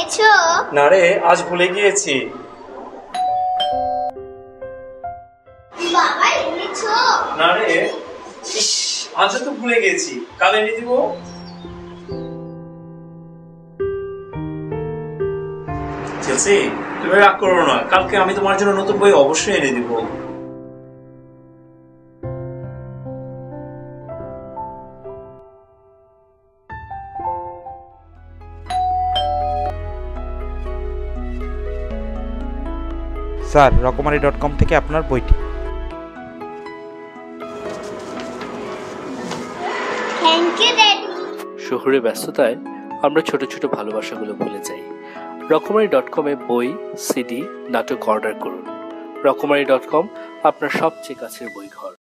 এনেছো? না রে, আজ ভুলে গিয়েছি। বাবা এনেছো? না রে, ইস, আজ তো ভুলে গেছি, কাল এনে দিব। চেলসি, তুমি রাগ করো না, কালকে আমি তোমার জন্য নতুন বই অবশ্যই এনে দিব। স্যার, রকমারি.com থেকে আপনার বইটি। Thank you daddy. শহুরে ব্যস্ততায় আমরা ছোট ছোট ভালোবাসাগুলো ভুলে যাই। রকমারি.com-এ বই, সিডি, নাটক অর্ডার করুন। রকমারি.com আপনার সবচেয়ে কাছের বই ঘর।